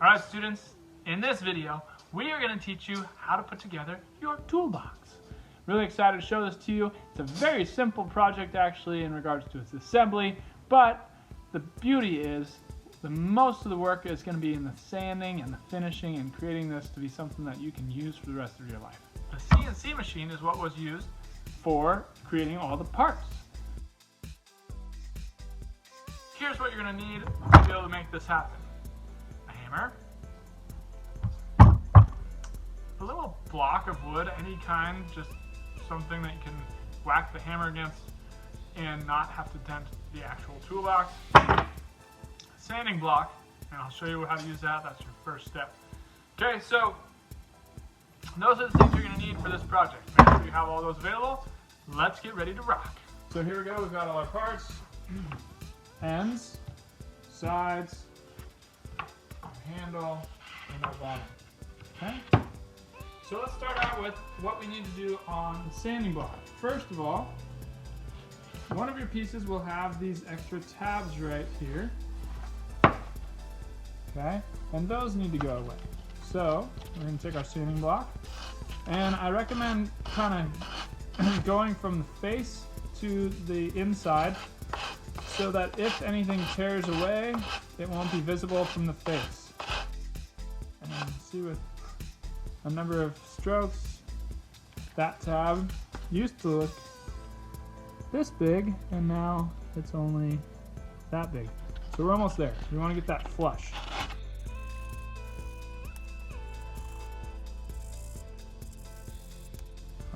Alright students, in this video, we are going to teach you how to put together your toolbox. Really excited to show this to you. It's a very simple project actually in regards to its assembly, but the beauty is most of the work is going to be in the sanding and the finishing and creating this to be something that you can use for the rest of your life. The CNC machine is what was used for creating all the parts. Here's what you're going to need to be able to make this happen. A hammer, a little block of wood, any kind, just something that you can whack the hammer against and not have to dent the actual toolbox. Sanding block, and I'll show you how to use that. That's your first step. Okay, so those are the things you're going to need for this project. Make sure you have all those available. Let's get ready to rock. So here we go. We've got all our parts, ends, sides, our handle, and our bottom. Okay? So let's start out with what we need to do on the sanding block. First of all, one of your pieces will have these extra tabs right here. Okay? And those need to go away. So we're going to take our sanding block, and I recommend kind of going from the face to the inside so that if anything tears away, it won't be visible from the face. And you can see with a number of strokes, that tab used to look this big, and now it's only that big. So we're almost there. We want to get that flush.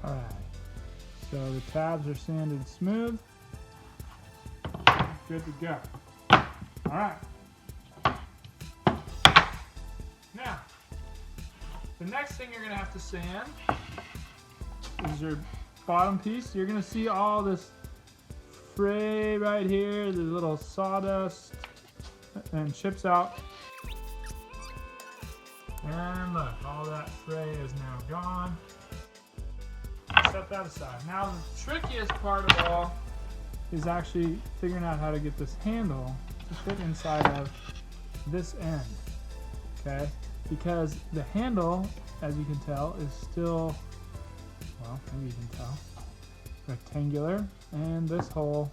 Alright, so the tabs are sanded smooth. Good to go. Alright. Now, the next thing you're going to have to sand is your bottom piece. You're going to see all this fray right here, the little sawdust and chips out. And look, all that fray is now gone. Set that aside. Now the trickiest part of all is actually figuring out how to get this handle to fit inside of this end. Okay? Because the handle, as you can tell, is still, well, maybe you can tell, rectangular, and this hole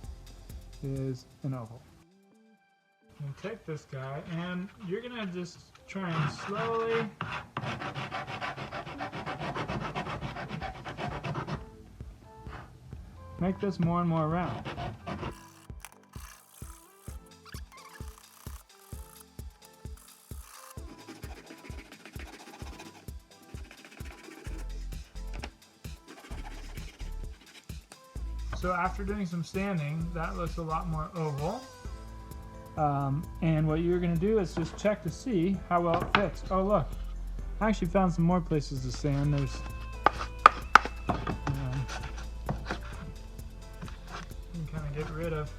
is an oval. You take this guy, and you're gonna just try and slowly make this more and more round. So after doing some sanding, that looks a lot more oval. And what you're going to do is just check to see how well it fits. Oh look, I actually found some more places to sand. There's you can kind of get rid of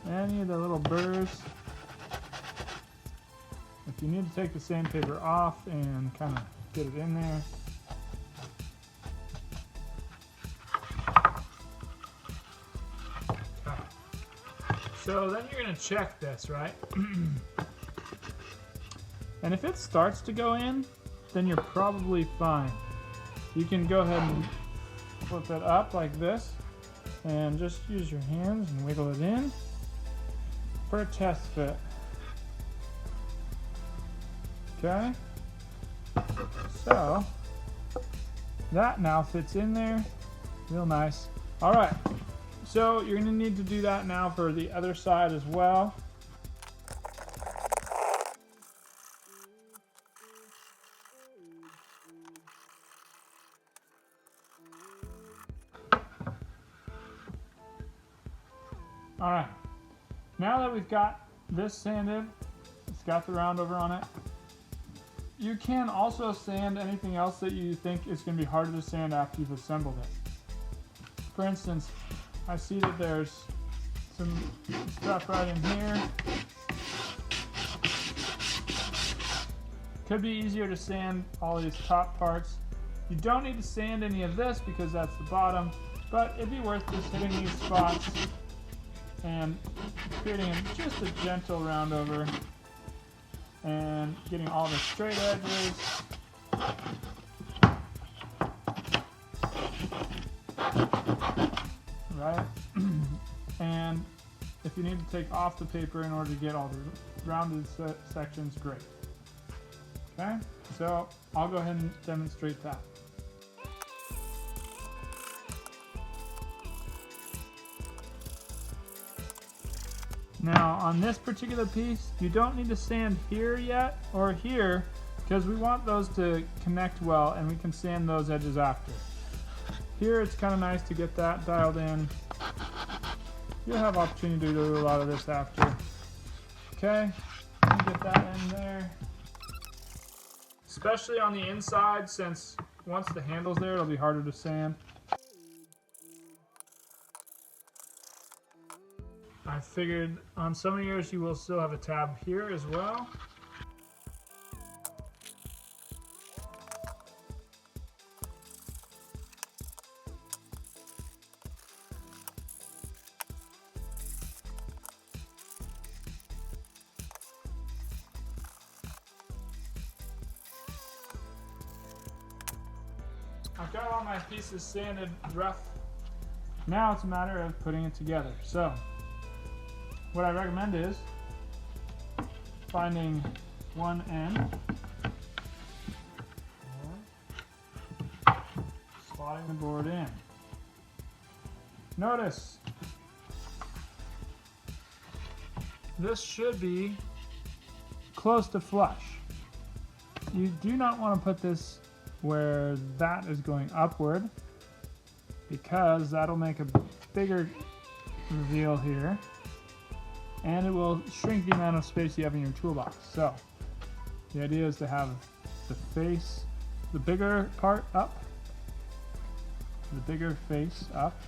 any of the little burrs. If you need to take the sandpaper off and kind of get it in there. So then you're going to check this, right? And if it starts to go in, then you're probably fine. You can go ahead and flip it up like this and just use your hands and wiggle it in for a test fit. Okay? So that now fits in there real nice. All right. So you're going to need to do that now for the other side as well. Alright, now that we've got this sanded, it's got the round over on it, you can also sand anything else that you think is going to be harder to sand after you've assembled it. For instance, I see that there's some stuff right in here. Could be easier to sand all these top parts. You don't need to sand any of this because that's the bottom, but it'd be worth just hitting these spots and creating just a gentle round over and getting all the straight edges. Right? And if you need to take off the paper in order to get all the rounded sections, great. Okay, so I'll go ahead and demonstrate that. Now on this particular piece, you don't need to sand here yet or here because we want those to connect well and we can sand those edges after. Here it's kind of nice to get that dialed in. You'll have opportunity to do a lot of this after. Okay, let me get that in there. Especially on the inside, since once the handle's there, it'll be harder to sand. I figured on some of yours you will still have a tab here as well. I've got all my pieces sanded rough. Now it's a matter of putting it together. So what I recommend is finding one end and slotting the board in. Notice this should be close to flush. You do not want to put this where that is going upward because that'll make a bigger reveal here and it will shrink the amount of space you have in your toolbox. So the idea is to have the face, the bigger part up, the bigger face up.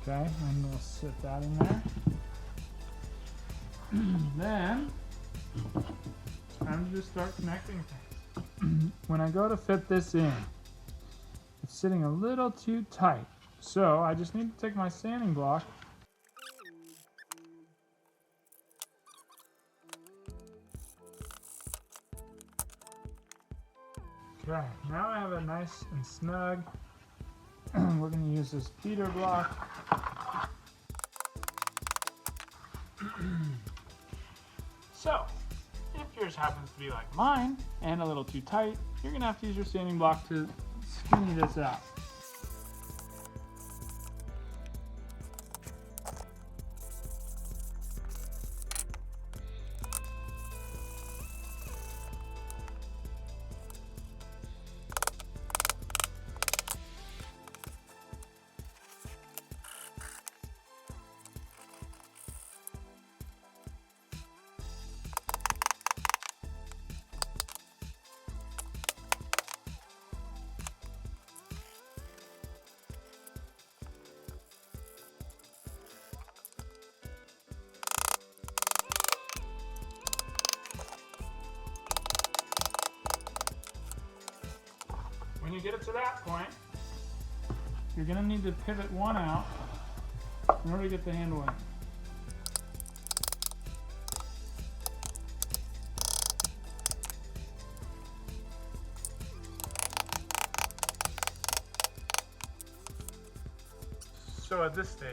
Okay, and we'll sit that in there. Then time to just start connecting things. When I go to fit this in, it's sitting a little too tight. So I just need to take my sanding block okay, now I have it nice and snug. We're going to use this beater block. So if yours happens to be like mine and a little too tight, you're going to have to use your sanding block to skinny this out. When you get it to that point, you're going to need to pivot one out in order to get the handle in. So at this stage,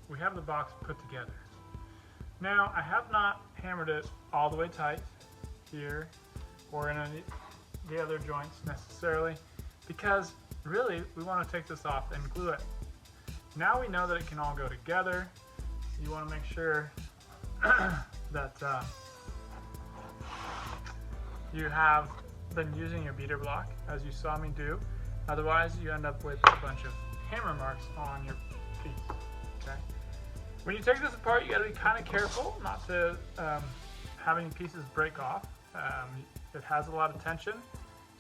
we have the box put together. Now, I have not hammered it all the way tight here or in any the other joints necessarily, because really we want to take this off and glue it. Now we know that it can all go together. You want to make sure that you have been using your beater block as you saw me do. Otherwise you end up with a bunch of hammer marks on your piece. Okay. When you take this apart, you got to be kind of careful not to have any pieces break off. It has a lot of tension,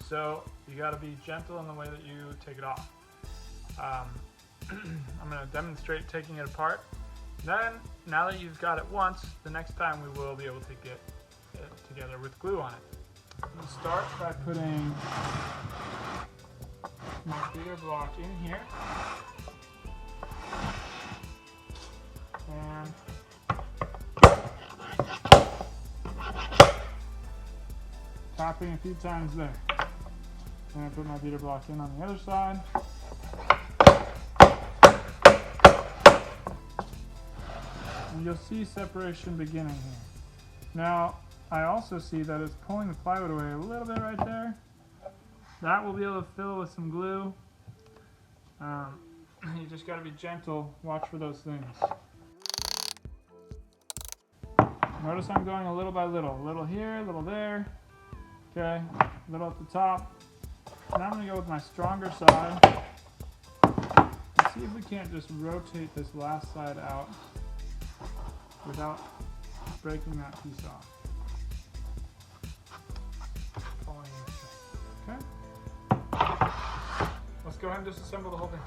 so you got to be gentle in the way that you take it off. I'm going to demonstrate taking it apart. Then, now that you've got it once, the next time we will be able to get it together with glue on it. We'll start by putting my beater block in here. And tapping a few times there. I'm going to put my beater block in on the other side. And you'll see separation beginning here. Now, I also see that it's pulling the plywood away a little bit right there. That will be able to fill with some glue. You just got to be gentle. Watch for those things. Notice I'm going a little by little. A little here, a little there. Okay, a little at the top. Now I'm going to go with my stronger side. Let's see if we can't just rotate this last side out without breaking that piece off. Okay. Let's go ahead and disassemble the whole thing.